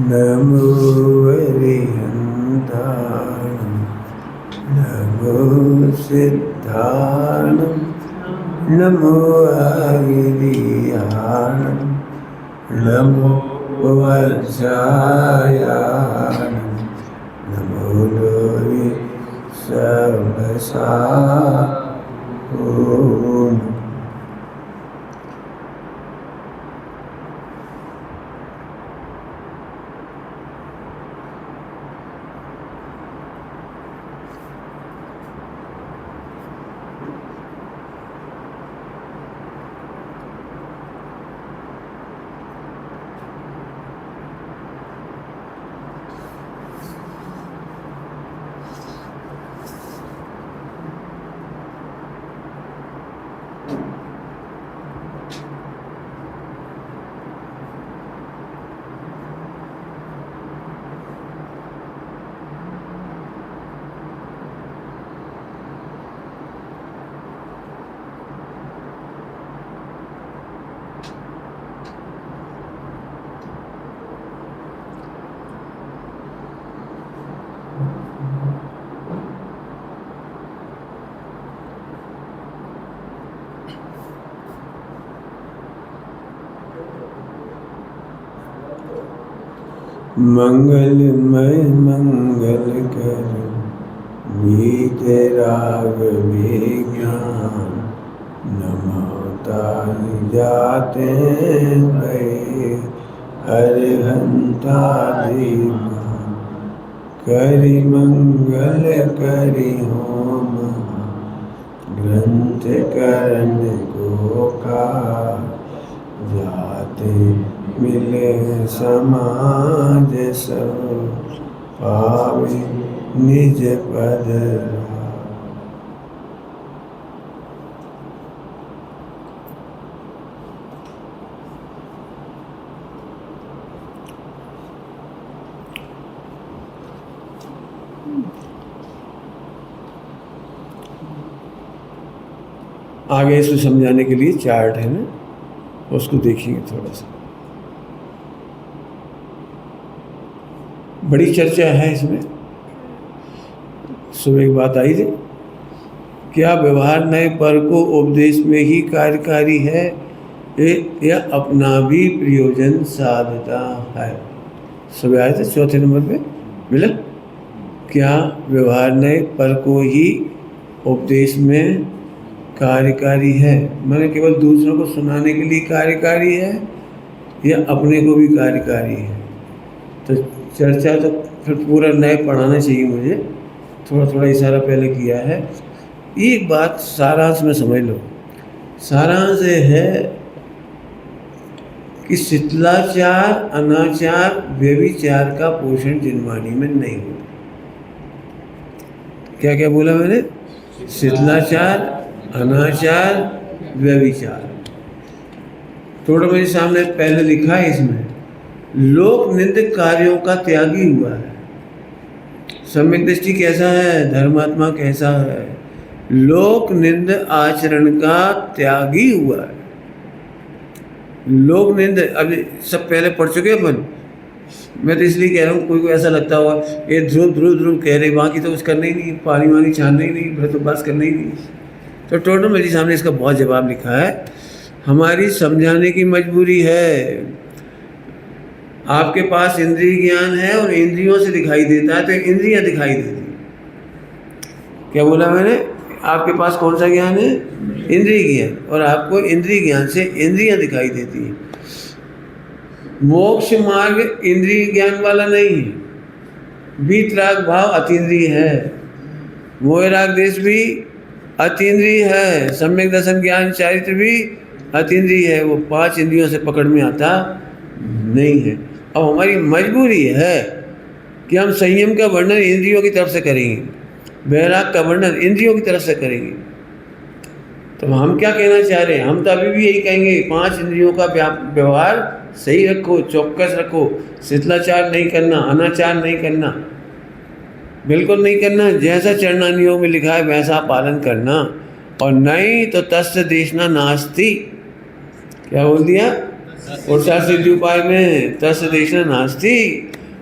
नमो अरिहन्ताणं नमो सिद्धाणं नमो आगिरियाणं नमो वज्रायाणं नमो लोहि सर्वसाहुं। मंगलमय मंगल कर वीतराग विज्ञान नमोताहि जाते भये अरिहंतादिमान करि मंगल करि होम ग्रंथ करण को का जाते मिले समाज सब पावे निज पद। आगे इसको समझाने के लिए चार्ट है ना, उसको देखिए थोड़ा सा। बड़ी चर्चा है इसमें। सुबह एक बात आई थी, क्या व्यवहार नए पर को उपदेश में ही कार्यकारी है या अपना भी प्रयोजन साधता है? सुबह आए थे चौथे नंबर पे मिला। क्या व्यवहार नए पर को ही उपदेश में कार्यकारी है, मैंने केवल दूसरों को सुनाने के लिए कार्यकारी है या अपने को भी कार्यकारी है? तो चर्चा तो फिर पूरा नए पढ़ाना चाहिए मुझे, थोड़ा थोड़ा इशारा पहले किया है। एक बात सारांश में समझ लो। सारांश है कि शिथिलाचार, अनाचार, व्यभिचार का पोषण जिनवाणी में नहीं होता। क्या क्या बोला मैंने? शिथिलाचार, अनाचार, व्यभिचार। थोड़ा मेरे सामने पहले लिखा है इसमें, लोक निंदक कार्यों का त्यागी हुआ है। सम्यक दृष्टि कैसा है, धर्मात्मा कैसा है? लोक निंद आचरण का त्यागी हुआ है। लोक निंद अब सब पहले पढ़ चुके अपन। मैं तो इसलिए कह रहा हूँ, कोई को ऐसा लगता हुआ ये ध्रुव ध्रुव ध्रुव कह रहे, बाकी तो कुछ करना ही नहीं, पानी वानी छानना ही नहीं, फिर तो बस करना ही नहीं। तो टोटल मेरे सामने इसका बहुत जवाब लिखा है। हमारी समझाने की मजबूरी है। आपके पास इंद्रिय ज्ञान है और इंद्रियों से दिखाई देता है, तो इंद्रियां दिखाई देती। क्या बोला मैंने? आपके पास कौन सा ज्ञान है? इंद्रिय ज्ञान। और आपको इंद्रिय ज्ञान से इंद्रियां दिखाई देती हैं। मोक्ष मार्ग इंद्रिय ज्ञान वाला नहीं है। वीतराग भाव अतीन्द्रिय है। मोह राग देश भी अतीन्द्रिय है। सम्यक दर्शन ज्ञान चारित्र भी अतीन्द्रिय है। वो 5 इंद्रियों से पकड़ में आता नहीं है। अब हमारी मजबूरी है कि हम संयम का वर्णन इंद्रियों की तरफ से करेंगे, वैराग का वर्णन इंद्रियों की तरफ से करेंगे। तो हम क्या कहना चाह रहे हैं? हम तो अभी भी यही कहेंगे, 5 इंद्रियों का व्यवहार सही रखो, चौकस रखो, शिथिलाचार नहीं करना, अनाचार नहीं करना, बिल्कुल नहीं करना। जैसा चरणानियोग में लिखा है वैसा पालन करना, और नहीं तो तस्य देशना नास्ति। क्या बोल दिया? पुरुषार्थ सिद्धि उपाय में तस् देशना नास्ती।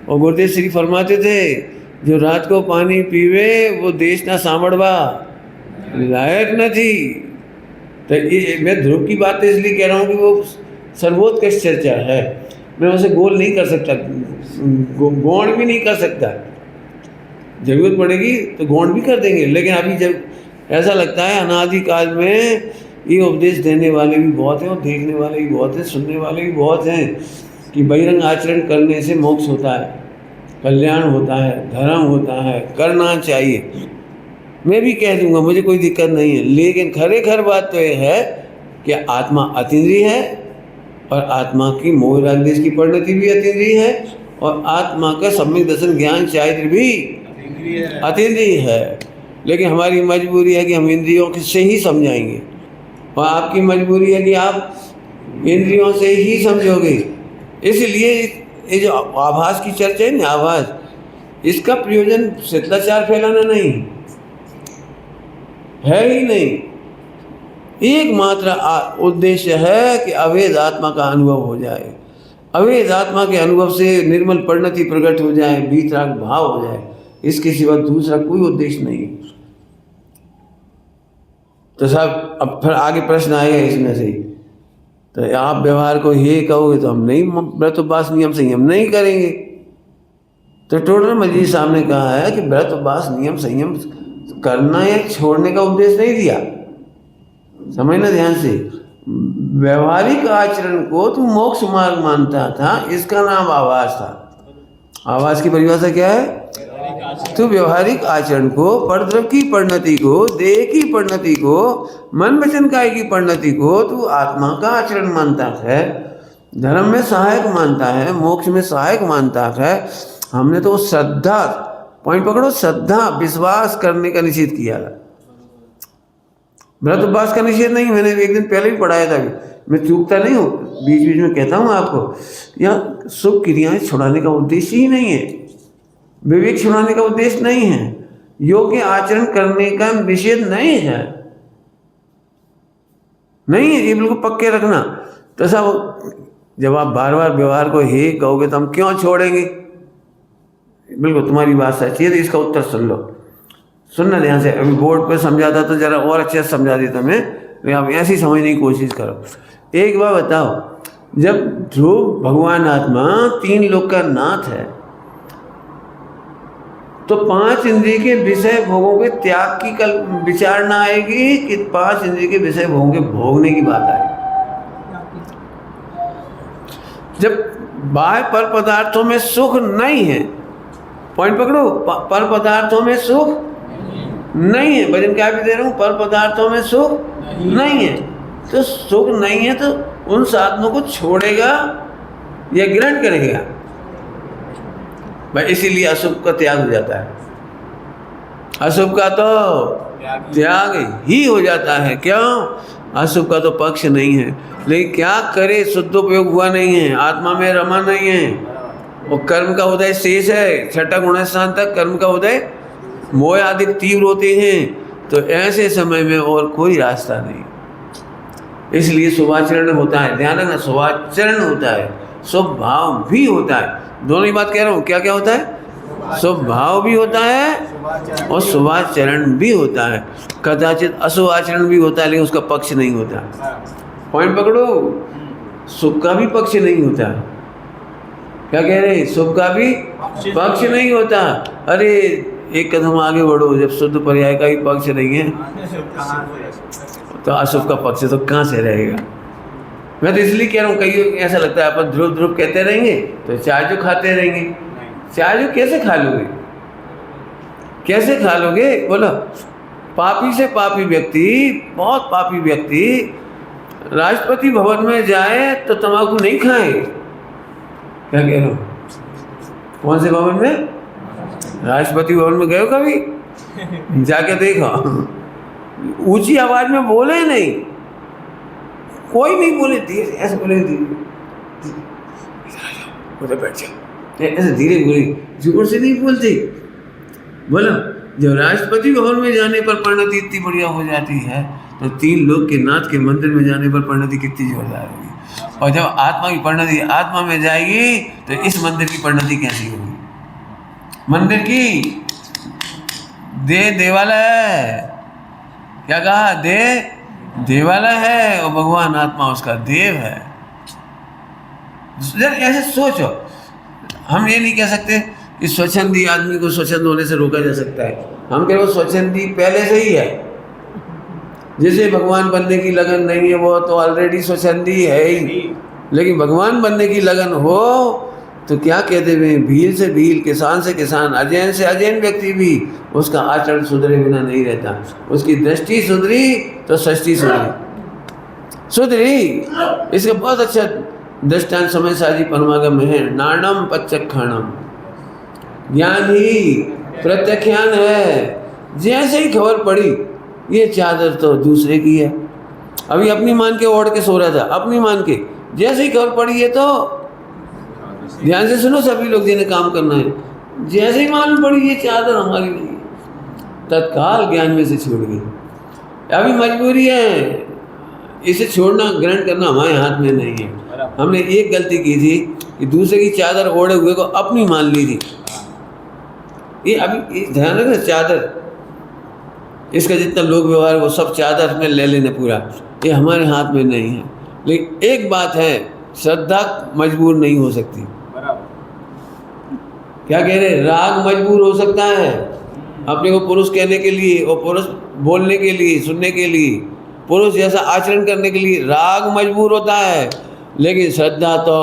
और गुरुदेव श्री फरमाते थे, जो रात को पानी पीवे वो देश ना सांभळवा लायक नहीं। तो ये मैं ध्रुव की बात इसलिए कह रहा हूँ कि वो सर्वोत्कृष्ट चर्चा है। मैं उसे गोल नहीं कर सकता, गौण भी नहीं कर सकता। जरूरत पड़ेगी तो गौण भी कर देंगे, लेकिन अभी जब ऐसा लगता है अनादिकाल में ये उपदेश देने वाले भी बहुत हैं और देखने वाले भी बहुत हैं, सुनने वाले भी बहुत हैं कि बहिरंग आचरण करने से मोक्ष होता है, कल्याण होता है, धर्म होता है, करना चाहिए। मैं भी कह दूंगा, मुझे कोई दिक्कत नहीं है, लेकिन खरेखर बात तो ये है कि आत्मा अतीन्द्रिय है और आत्मा की मोह राग देश की परिणति भी अतीन्द्रिय है और आत्मा का सम्यक दर्शन ज्ञान चारित्र भी अतीन्द्रिय है। लेकिन हमारी मजबूरी है कि हम इंद्रियों से ही समझाएंगे और आपकी मजबूरी है कि आप इंद्रियों से ही समझोगे। इसलिए ये जो आभास की चर्चा है ना, आभास, इसका प्रयोजन शिष्टाचार फैलाना नहीं है ही नहीं। एकमात्र उद्देश्य है कि अवैध आत्मा का अनुभव हो जाए, अवैध आत्मा के अनुभव से निर्मल परिणति प्रकट हो जाए, वीतराग भाव हो जाए। इसके सिवा दूसरा कोई उद्देश्य नहीं। तो साहब अब फिर आगे प्रश्न आएगा इसमें से ही, तो आप व्यवहार को ये कहोगे तो हम नहीं, व्रत उपवास नियम संयम नहीं करेंगे। तो टोटल मजीद साहब ने कहा है कि व्रत उपवास नियम संयम करना या छोड़ने का उपदेश नहीं दिया, समझना ध्यान से। व्यवहारिक आचरण को तू मोक्ष मार्ग मानता था, इसका नाम आवास था। आवास की परिभाषा क्या है? तो व्यवहारिक आचरण को, परद्रव्य की परिणति को, देह की परिणति को, मन वचन काय की परिणति को तू आत्मा का आचरण मानता है, धर्म में सहायक मानता है, मोक्ष में सहायक मानता है। हमने तो श्रद्धा, पॉइंट पकड़ो, श्रद्धा विश्वास करने का निषेध किया था। व्रत उपवास का निषेध नहीं, मैंने एक दिन पहले भी पढ़ाया था, मैं चूकता नहीं हूँ, बीच बीच में कहता हूँ आपको। यह शुभ क्रियाएं छुड़ाने का उद्देश्य ही नहीं है, विवेक छुड़ाने का उद्देश्य नहीं है, योग्य आचरण करने का निषेध नहीं है, नहीं है, ये बिल्कुल पक्के रखना। तो सब जब आप बार बार व्यवहार को हे कहोगे तो हम क्यों छोड़ेंगे? बिल्कुल तुम्हारी बात सच्ची है, तो इसका उत्तर सुन लो, सुनना ध्यान से। अभी बोर्ड पर समझाता तो जरा और अच्छे से समझा देता मैं, तो आप ऐसी समझने की कोशिश करो। एक बार बताओ, जब ध्रुव भगवान आत्मा तीन लोक का नाथ है, तो पांच इंद्रिय के विषय भोगों के त्याग की कल विचार ना आएगी कि पांच इंद्रिय के विषय भोगों के भोगने की बात आएगी? जब बाह्य पर पदार्थों में सुख नहीं है, पॉइंट पकड़ो, पर पदार्थों में सुख नहीं है, भजन क्या भी दे रहा हूँ, पर पदार्थों में सुख नहीं है, तो सुख नहीं है तो उन साधनों को छोड़ेगा या ग्रहण करेगा भाई? इसीलिए अशुभ का त्याग हो जाता है, अशुभ का तो त्याग ही हो जाता है। क्यों? अशुभ का तो पक्ष नहीं है, लेकिन क्या करे, शुद्ध उपयोग हुआ नहीं है, आत्मा में रमा नहीं है, वो कर्म का उदय शेष है, छठा गुण स्थान तक कर्म का उदय मोह आदि तीव्र होते हैं। तो ऐसे समय में और कोई रास्ता नहीं, इसलिए शुभाचरण होता है, ध्यान रखना, शुभाचरण होता है, शुभ भाव भी होता है। दोनों ही बात कह रहा हूँ, क्या क्या होता है? शुभ भाव भी होता है और शुभाचरण भी होता है। कदाचित अशुभ आचरण भी होता है, लेकिन उसका पक्ष नहीं होता। पॉइंट पकड़ो, शुभ का भी पक्ष नहीं होता। क्या कह रहे हैं? शुभ का भी पक्ष नहीं होता। अरे एक कदम आगे बढ़ो, जब शुद्ध पर्याय का ही पक्ष नहीं है तो अशुभ का पक्ष तो कहाँ से रहेगा? मैं तो इसलिए कह रहा हूँ, कहीं ऐसा लगता है अपन ध्रुव ध्रुव कहते रहेंगे तो चाय जो खाते रहेंगे। चाय जो कैसे खा लोगे? कैसे खा लोगे बोलो? पापी से पापी व्यक्ति, बहुत पापी व्यक्ति राष्ट्रपति भवन में जाए तो तंबाकू नहीं खाए। क्या कह रहा हूँ? कौन से भवन में? राष्ट्रपति भवन में गए हो कभी? जाके देखो, ऊंची आवाज में बोले नहीं, कोई नहीं बोले, धीरे ऐसे बोले, उधर बैठ जाओ, ऐसे धीरे बोले, जोर से नहीं बोलते। बोलो, जब राष्ट्रपति भवन में जाने पर परिणति इतनी बढ़िया हो जाती है तो तीन लोग के नाथ के मंदिर में जाने पर परिणति कितनी जोरदार होगी। और जब आत्मा की परिणति आत्मा में जाएगी तो इस मंदिर की परिणति कैसी होगी? मंदिर की देवालय है, क्या कहा? देवालय है और भगवान आत्मा उसका देव है। ऐसे सोचो, हम ये नहीं कह सकते कि स्वच्छंदी आदमी को स्वच्छंद होने से रोका जा सकता है। हम कह रहे हो स्वच्छंदी पहले से ही है। जिसे भगवान बनने की लगन नहीं है वो तो ऑलरेडी स्वच्छंदी है ही। लेकिन भगवान बनने की लगन हो तो क्या कहते हुए, भील से भील, किसान से किसान, अजैन से अजैन व्यक्ति भी उसका आचरण सुधरे बिना नहीं रहता। उसकी दृष्टि सुधरी तो सृष्टि सुधरी। इसका बहुत अच्छा दृष्टांत समय साजी परमागम है। नाणम पच्चक्षाणम, ज्ञान ही प्रत्यख्यान है। जैसे ही खबर पड़ी ये चादर तो दूसरे की है, अभी अपनी मान के ओढ़ के सो रहा था, अपनी मान के, जैसे ही खबर पड़ी ये तो, ध्यान से सुनो सभी लोग जिन्हें काम करना है, जैसे ही मालूम पड़ी ये चादर हमारी नहीं है, तत्काल ज्ञान में से छूट गई। अभी मजबूरी है, इसे छोड़ना ग्रहण करना हमारे हाथ में नहीं है। हमने एक गलती की थी कि दूसरे की चादर ओढ़े हुए को अपनी मान ली थी। ये अभी ध्यान रखना, चादर, इसका जितना लोक व्यवहार वो सब चादर में ले लेने पूरा, ये हमारे हाथ में नहीं है। लेकिन एक बात है, श्रद्धा मजबूर नहीं हो सकती। क्या कह रहे? राग मजबूर हो सकता है अपने को पुरुष कहने के लिए और पुरुष बोलने के लिए, सुनने के लिए, पुरुष जैसा आचरण करने के लिए राग मजबूर होता है। लेकिन श्रद्धा तो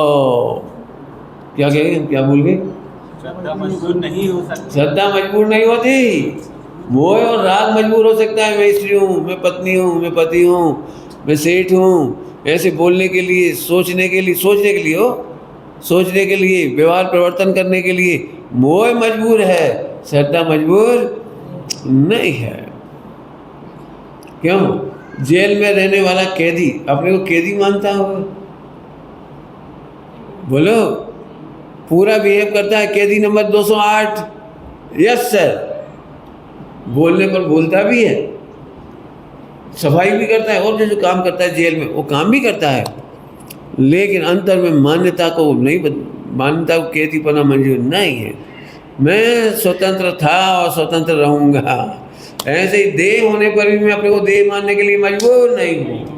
क्या कहेंगे, क्या बोल गए? श्रद्धा मजबूर नहीं हो सकती। श्रद्धा मजबूर नहीं होती, मोह और राग मजबूर हो सकता है। मैं स्त्री हूँ, मैं पत्नी हूँ, मैं पति हूँ, मैं सेठ हूँ, ऐसे बोलने के लिए, सोचने के लिए, व्यवहार परिवर्तन करने के लिए मोह मजबूर है, श्रद्धा मजबूर नहीं है। क्यों? जेल में रहने वाला कैदी अपने को कैदी मानता होगा, बोलो, पूरा बिहेव करता है कैदी नंबर 208, यस सर, बोलने पर बोलता भी है, सफाई भी करता है, और जो काम करता है जेल में वो काम भी करता है। लेकिन अंतर में मान्यता को कैदीपना मंजूर नहीं है। मैं स्वतंत्र था और स्वतंत्र रहूँगा। ऐसे ही देह होने पर भी मैं अपने को देह मानने के लिए मजबूर नहीं हूँ।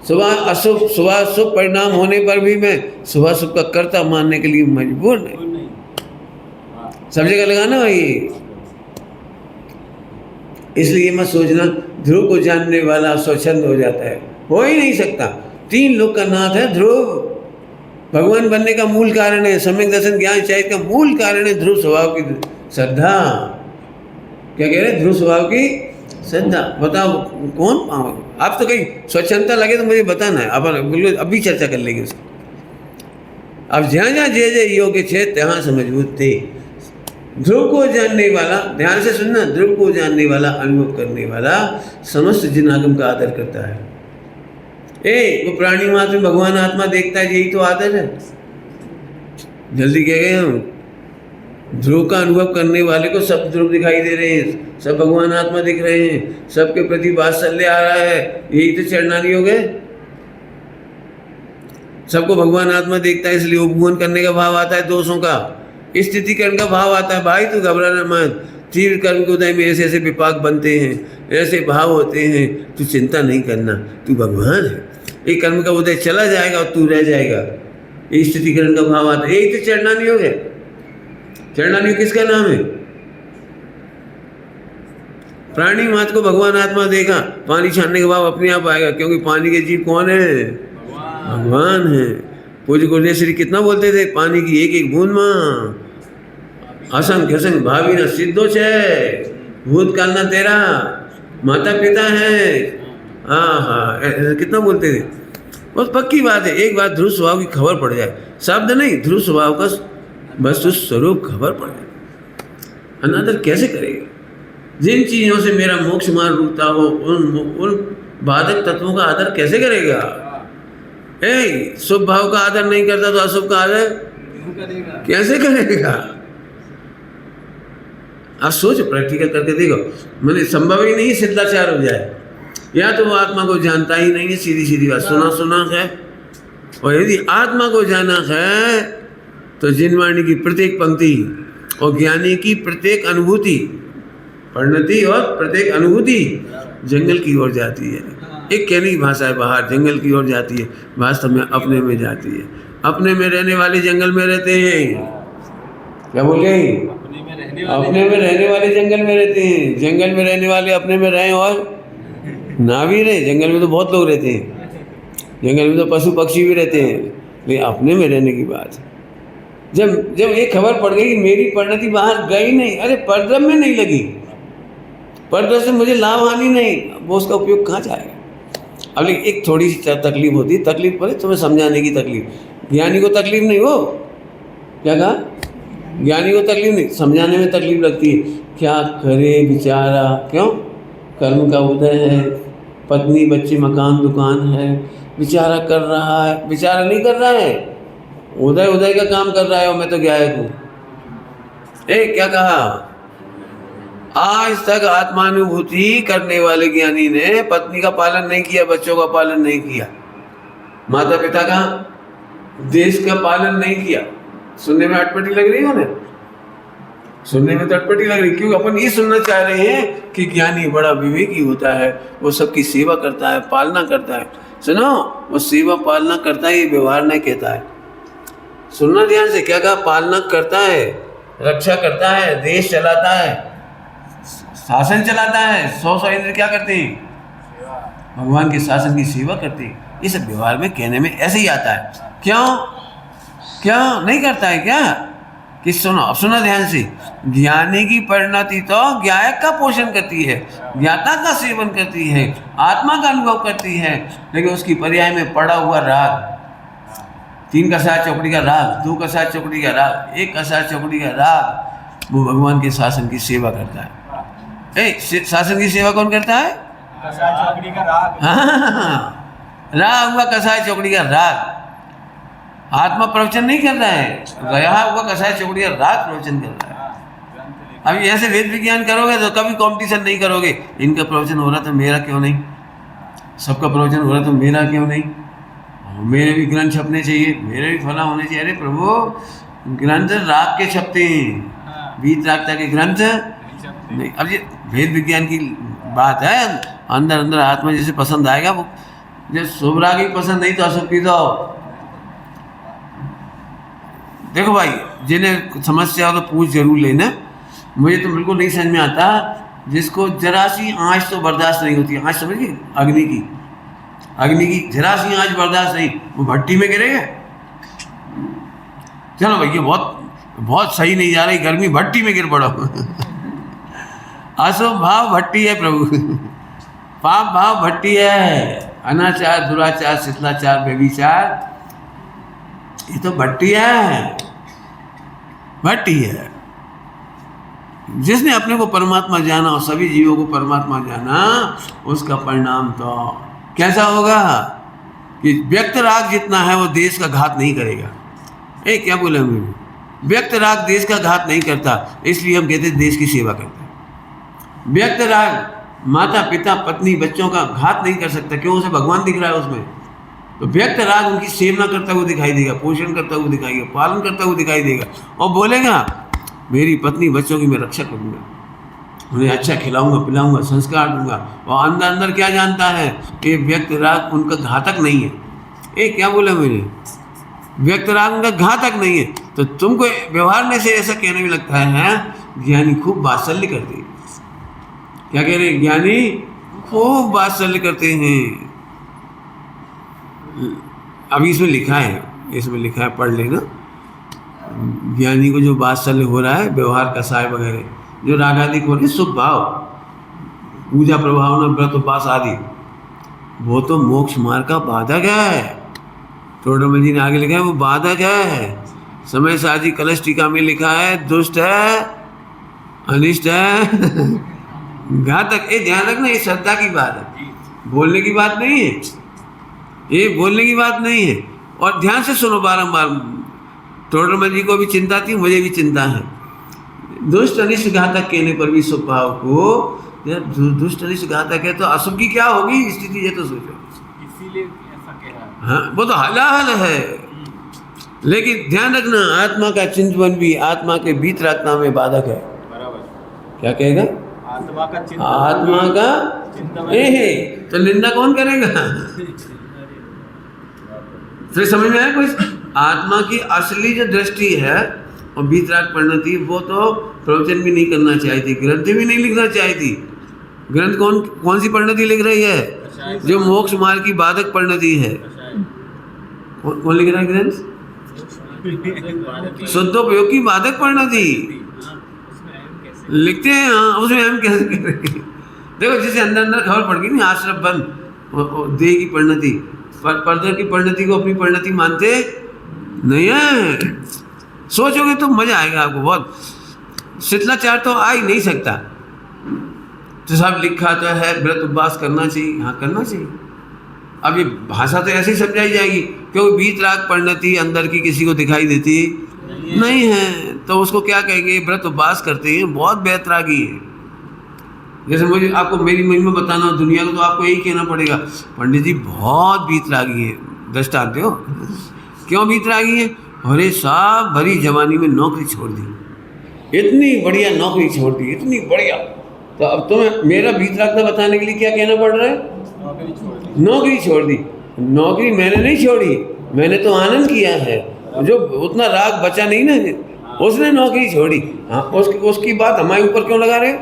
सुबह शुभ परिणाम होने पर भी मैं शुभ का कर्ता मानने के लिए मजबूर नहीं। सब जगह लगाना भाई। इसलिए मत सोचना ध्रुव को जानने वाला स्वच्छंद हो जाता है, हो ही नहीं सकता। 3 लोक का नाथ है ध्रुव, भगवान बनने का मूल कारण है, सम्यक दर्शन ज्ञान चाहिए का मूल कारण है ध्रुव स्वभाव की श्रद्धा। क्या कह रहे? ध्रुव स्वभाव की श्रद्धा। बताओ कौन पाओगे? आप तो कहीं स्वच्छंदता लगे तो मुझे बताना है, अपन बिल्कुल अभी चर्चा कर लेंगे उसकी। अब जहाँ जहाँ जय योग छे तहाँ से मजबूत थे। ध्रुव को जानने वाला, ध्यान से सुनना, ध्रुव को जानने वाला, अनुभव करने वाला समस्त जिनागम का आदर करता है। वो प्राणी मात्र में भगवान आत्मा देखता है, यही तो आदर है। जल्दी कह गए हम, ध्रुव का अनुभव करने वाले को सब ध्रुव दिखाई दे रहे हैं, सब भगवान आत्मा दिख रहे हैं, सबके प्रति वात्सल्य आ रहा है, यही तो चरणानी हो गए। सबको भगवान आत्मा देखता है, इसलिए उपभोगन करने का भाव आता है, दोषों का स्थितिकरण का भाव आता है। भाई तू घबराना मत, तीव्र कर्म के उदय में ऐसे ऐसे विपाक बनते हैं, ऐसे भाव होते हैं, तू चिंता नहीं करना, तू भगवान है। एक कर्म का उदय चला जाएगा और तू रह जाएगा, ये स्थितिकरण का भाव आता है। यही तो चरणानी हो गए। चरणानी किसका नाम है? प्राणी मात्र को भगवान आत्मा देखा, पानी छानने के भाव अपने आप आएगा, क्योंकि पानी के जीव कौन है? भगवान है। पूज्य गुरुदेव श्री कितना बोलते थे, पानी की एक एक बूंद माँ असंख्य असंख्य भावी न सिद्धो छे, भूतकाल ना तेरा माता पिता है। हाँ, कितना बोलते थे। बहुत पक्की बात है। एक बार ध्रुव स्वभाव की खबर पड़ जाए, शब्द नहीं, ध्रुव स्वभाव का वस्तु स्वरूप खबर पड़ जाए, अनादर कैसे करेगा? जिन चीज़ों से मेरा मोक्ष मार्ग रुकता हो, उन बाधक तत्वों का आदर कैसे करेगा? शुभ भाव का आदर नहीं करता तो अशुभ का आदर कैसे करेगा? आप सोचो, प्रैक्टिकल करके देखो। मैंने संभव ही नहीं सिद्धाचार हो जाए, या तो वो आत्मा को जानता ही नहीं है, सीधी सीधी बात, सुना है, और यदि आत्मा को जाना है तो जिनवाणी की प्रत्येक पंक्ति और ज्ञानी की प्रत्येक अनुभूति, परिणति और प्रत्येक अनुभूति जंगल की ओर जाती है। एक कहने की भाषा है, बाहर जंगल की ओर जाती है, वास्तव में अपने में जाती है। अपने में रहने वाले जंगल में रहते हैं। क्या बोल गए? अपने में रहने वाले जंगल में रहते हैं। जंगल में रहने वाले अपने में रहें और ना भी रहे। जंगल में तो बहुत लोग रहते हैं, जंगल में तो पशु पक्षी भी रहते हैं, लेकिन अपने में रहने की बात है। जब एक खबर पड़ गई कि मेरी परिणति बाहर गई नहीं, अरे परद्रव्य में नहीं लगी, परद्रव्य से मुझे लाभ हानि नहीं, वो उसका उपयोग कहाँ जाएगा? अब लेकिन एक थोड़ी सी तकलीफ होती है, तकलीफ पड़े तुम्हें समझाने की तकलीफ। ज्ञानी को तकलीफ नहीं हो, क्या कहा? ज्ञानी को तकलीफ नहीं, समझाने में तकलीफ लगती है। क्या करे बेचारा, क्यों? कर्म का उदय है, पत्नी बच्चे मकान दुकान है, बेचारा कर रहा है। बेचारा नहीं कर रहा है, उदय का काम कर रहा है। और मैं तो गायक हूँ। क्या कहा? आज तक आत्मानुभूति करने वाले ज्ञानी ने पत्नी का पालन नहीं किया, बच्चों का पालन नहीं किया, माता पिता का, देश का पालन नहीं किया। सुनने में अटपटी लग रही हो ना? सुनने में तो अटपटी लग रही, क्यों? अपन ये सुनना चाह रहे हैं कि ज्ञानी बड़ा विवेकी होता है, वो सबकी सेवा करता है, पालना करता है। सुनो, वो सेवा पालना करता है, ये व्यवहार नहीं कहता है। सुनना ध्यान से, क्या कहा? पालना करता है, रक्षा करता है, देश चलाता है, शासन चलाता है। 100 इंद्र क्या करते हैं? भगवान के शासन की सेवा करते हैं। ये सब व्यवहार में कहने में ऐसे ही आता है। क्यों नहीं करता है क्या? कि सुनो, अब सुनो ध्यान से, ज्ञानी की परिणति तो ज्ञायक का पोषण करती है, ज्ञाता का सेवन करती है, आत्मा का अनुभव करती है, लेकिन उसकी पर्याय में पड़ा हुआ राग, 3 कसार चौकड़ी का राग, 2 कसार चौकड़ी का राग, 1 कसार चौकड़ी का राग, वो भगवान के शासन की सेवा करता है। शासन की सेवा कौन करता है? कसाई चौकड़ी का राग। राग हुआ कसाई चौकड़ी का राग। आत्मा प्रवचन नहीं कर रहा है, गया हुआ कसाई चौकड़ी का राग प्रवचन कर रहा है। अब ऐसे वेद विज्ञान करोगे तो कभी कंपटीशन नहीं करोगे। इनका प्रवचन हो रहा तो मेरा क्यों नहीं, सबका प्रवचन हो रहा तो मेरा क्यों नहीं, मेरे भी ग्रंथ छपने चाहिए, मेरे भी फला होने चाहिए। अरे प्रभु, ग्रंथ राग के छपते हैं, बीत रागता के ग्रंथ नहीं। अब ये वेद विज्ञान की बात है, अंदर अंदर आत्मा जैसे पसंद आएगा वो। जब शुभ राग ही पसंद नहीं तो अशुभ की तो देखो भाई, जिन्हें समस्या हो तो पूछ जरूर लेना। मुझे तो बिल्कुल नहीं समझ में आता, जिसको जरा सी आँच तो बर्दाश्त नहीं होती। आँच समझिए, अग्नि की जरा सी आँच बर्दाश्त नहीं, वो भट्टी में गिरेगा। चलो भाई, ये बहुत सही नहीं जा रही, गर्मी भट्टी में गिर पड़ो। अशुभ भाव भट्टी है प्रभु, पाप भाव भट्टी है, अनाचार, दुराचार, शिथिलाचार, व्यभिचार, ये तो भट्टी है। जिसने अपने को परमात्मा जाना और सभी जीवों को परमात्मा जाना, उसका परिणाम तो कैसा होगा कि व्यक्त राग जितना है वो देश का घात नहीं करेगा। क्या बोले हम? व्यक्त राग देश का घात नहीं करता, इसलिए हम कहते हैं देश की सेवा करता है। व्यक्त राग माता पिता पत्नी बच्चों का घात नहीं कर सकता, क्यों? उसे भगवान दिख रहा है उसमें। तो व्यक्त राग उनकी सेवना करता हुआ दिखाई देगा, पोषण करता हुआ दिखाई देगा, पालन करता हुआ दिखाई देगा, और बोलेगा मेरी पत्नी बच्चों की मैं रक्षा करूँगा, उन्हें अच्छा खिलाऊंगा पिलाऊंगा, संस्कार दूंगा। और अंदर अंदर क्या जानता है कि व्यक्त राग उनका घातक नहीं है। क्या बोला मैंने? व्यक्त राग उनका घातक नहीं है। तो तुमको व्यवहार में से ऐसा कहने में लगता है ज्ञानी खूब वात्सल्य करते हैं। क्या कह रहे हैं? ज्ञानी खूब वात्सल्य करते हैं। अभी इसमें लिखा है, पढ़ लेना। ज्ञानी को जो वात्सल्य हो रहा है, व्यवहार कसाय वगैरह जो रागादिक हो रहे, शुभ भाव, पूजा प्रभावना, व्रत उपवास आदि, वो तो मोक्ष मार्ग का बाधक है। टोडरमल जी ने आगे लिखा है वो बाधक है। समय साजी कलश टीका में लिखा है दुष्ट है, अनिष्ट है, घातक। ध्यान रखना, ये श्रद्धा की बात है, बोलने की बात नहीं है, ये बोलने की बात नहीं है। और ध्यान से सुनो बारंबार। टोडरमल जी को भी चिंता थी, मुझे भी चिंता है। दुष्ट अनिष्ट घातक कहने पर भी शुभ भाव को, दुष्ट अनिष्ट घातक है तो अशुभ की क्या होगी स्थिति, ये तो सोचो। इसीलिए ऐसा कह रहा है। हाँ, वो तो हलाहल है, लेकिन ध्यान रखना आत्मा का चिंतन भी आत्मा के बीत रखना में बाधक है। बराबर। क्या कहेगा? आत्मा का चिंतन, आत्मा का चिंतन तो निंदा कौन करेगा? तो समझ में आया कुछ? आत्मा की असली जो दृष्टि है और बीतराग परिणति, वो तो प्रवचन भी नहीं करना चाहती, ग्रंथ भी नहीं लिखना चाहती। ग्रंथ कौन सी परिणति लिख रही है? जो मोक्ष मार्ग की बाधक परिणति है। कौन लिख रहा है ग्रंथ? शुद्धोपयोग की बाधक परिणति लिखते हैं। हाँ, उसमें हम कैसे करेंगे? देखो, जिसे अंदर अंदर खबर पड़ गई नहीं, आश्रम बंद, देह की परिणति, पर्दर की परिणति को अपनी परिणति मानते नहीं है। सोचोगे तो मजा आएगा आपको बहुत। शिथिलाचार तो आ ही नहीं सकता। तो सब लिखा तो है व्रत उपवास करना चाहिए, हाँ करना चाहिए। अब ये भाषा तो ऐसे ही समझाई जाएगी, क्योंकि बीतराग परिणति अंदर की किसी को दिखाई देती नहीं है, तो उसको क्या कहेंगे? व्रत उपवास करते हैं, बहुत बेतरागी है। जैसे मुझे आपको मेरी महिमा बताना हो दुनिया को, तो आपको यही कहना पड़ेगा, पंडित जी बहुत बीतरागी है। दृष्टांत हो, क्यों बीतरागी है? अरे साहब, भरी जवानी में नौकरी छोड़ दी, इतनी बढ़िया नौकरी छोड़ दी, इतनी बढ़िया। तो अब तुम्हें मेरा बीतरागता बताने के लिए क्या कहना पड़ रहा है? नौकरी छोड़ दी। नौकरी मैंने नहीं छोड़ी, मैंने तो आनंद किया है। जो उतना राग बचा नहीं ना, उसने नौकरी छोड़ी। हाँ, उसकी बात हमारे ऊपर क्यों लगा रहे?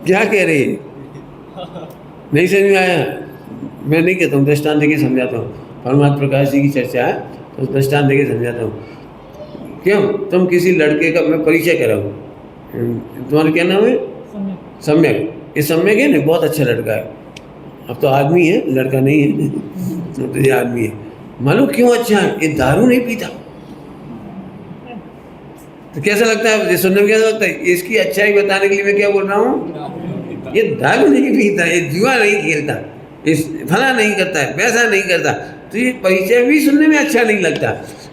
क्या कह रहे? नहीं समझ में आया? मैं नहीं कहता हूँ, दृष्टांत देके समझाता हूँ। परमात्मा प्रकाश जी की चर्चा है तो दृष्टांत देके समझाता हूँ। क्यों? तुम किसी लड़के का मैं परिचय कराऊँ, तुम्हारा क्या नाम है? सम्यक। ये सम्यक है ना, बहुत अच्छा लड़का है। अब तो आदमी है, लड़का नहीं है। तो ये आदमी है। मालूम क्यों अच्छा है? ये दारू नहीं पीता। तो कैसा लगता है? ये सुनने में कैसा लगता है? इसकी अच्छाई बताने के लिए मैं क्या बोल रहा हूँ? ये दारू नहीं पीता, ये जुआ नहीं खेलता, इस फला नहीं करता है, पैसा नहीं करता। तो ये परिचय भी सुनने में अच्छा नहीं लगता।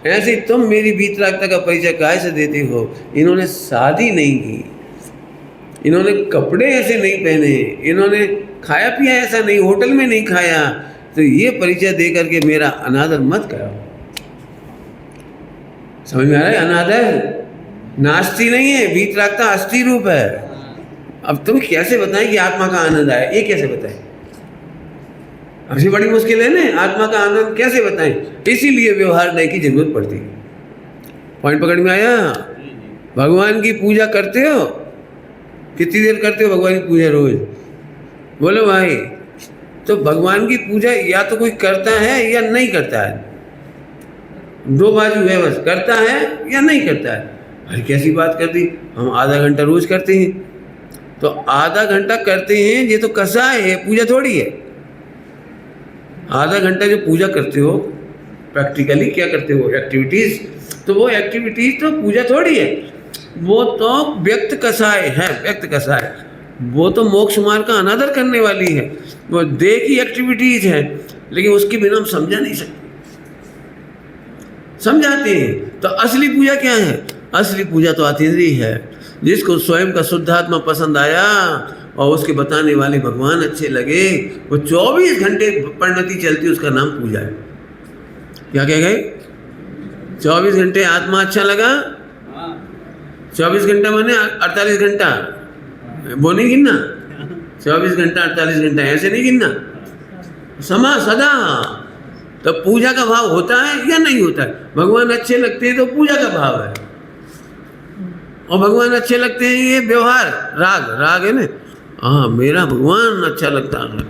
ऐसे तुम मेरी बीतरागता का परिचय काहे से देते हो? इन्होंने शादी नहीं की, इन्होंने कपड़े ऐसे नहीं पहने, इन्होंने खाया पिया ऐसा नहीं, होटल में नहीं खाया। तो ये परिचय दे करके मेरा अनादर मत करो। समझ में आ रहा है? अनादर नास्ति नहीं है, बीतरागता अस्थि रूप है। अब तुम कैसे बताएं कि आत्मा का आनंद आया? ये कैसे बताएं? हमसे बड़ी मुश्किल है ना, आत्मा का आनंद कैसे बताएं? इसीलिए व्यवहार नहीं की जरूरत पड़ती है। पॉइंट पकड़ में आया? भगवान की पूजा करते हो? कितनी देर करते हो भगवान की पूजा रोज? बोलो भाई। तो भगवान की पूजा या तो कोई करता है या नहीं करता है, दो बाजू है बस, करता है या नहीं करता है। अरे कैसी बात कर दी, हम आधा घंटा रोज करते हैं। तो आधा घंटा करते हैं, ये तो कसाय है, पूजा थोड़ी है। आधा घंटा जो पूजा करते हो, प्रैक्टिकली क्या करते हो, एक्टिविटीज, तो वो एक्टिविटीज तो पूजा थोड़ी है, वो तो व्यक्त कसाय है, व्यक्त कसाय। वो तो मोक्ष मार्ग का अनादर करने वाली है, वो देह की एक्टिविटीज है, लेकिन उसके बिना हम समझा नहीं सकते। समझाते हैं तो असली पूजा क्या है? असली पूजा तो अतीन्द्रिय है। जिसको स्वयं का शुद्धात्मा पसंद आया और उसके बताने वाले भगवान अच्छे लगे, वो 24 घंटे परिणति चलती, उसका नाम पूजा है। क्या कह गए? 24 घंटे आत्मा अच्छा लगा, 24 घंटा माने 48 घंटा, वो नहीं गिनना। 24 घंटा 48 घंटा ऐसे नहीं गिनना, समा सदा। तो पूजा का भाव होता है या नहीं होता है? भगवान अच्छे लगते हैं तो पूजा का भाव है, और भगवान अच्छे लगते हैं ये व्यवहार, राग है ना। हाँ, मेरा भगवान अच्छा लगता है,